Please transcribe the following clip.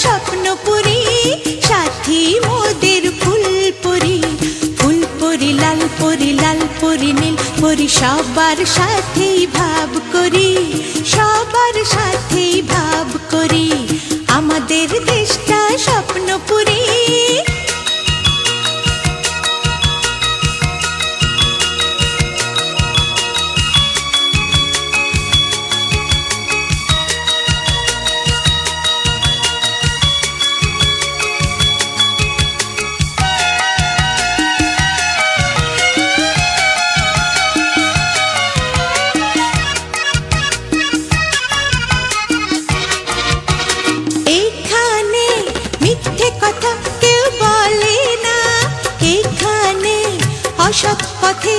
স্বপ্নপুরী, সাথী মোদের ফুলপুরি। ফুলপুরি লাল পরি, লাল পরি নীল পরি, সবার সাথেই ভাব করি, সবার সাথেই ভাব করি। আমাদের দেশটা স্বপ্নপুরী। অসৎ পথে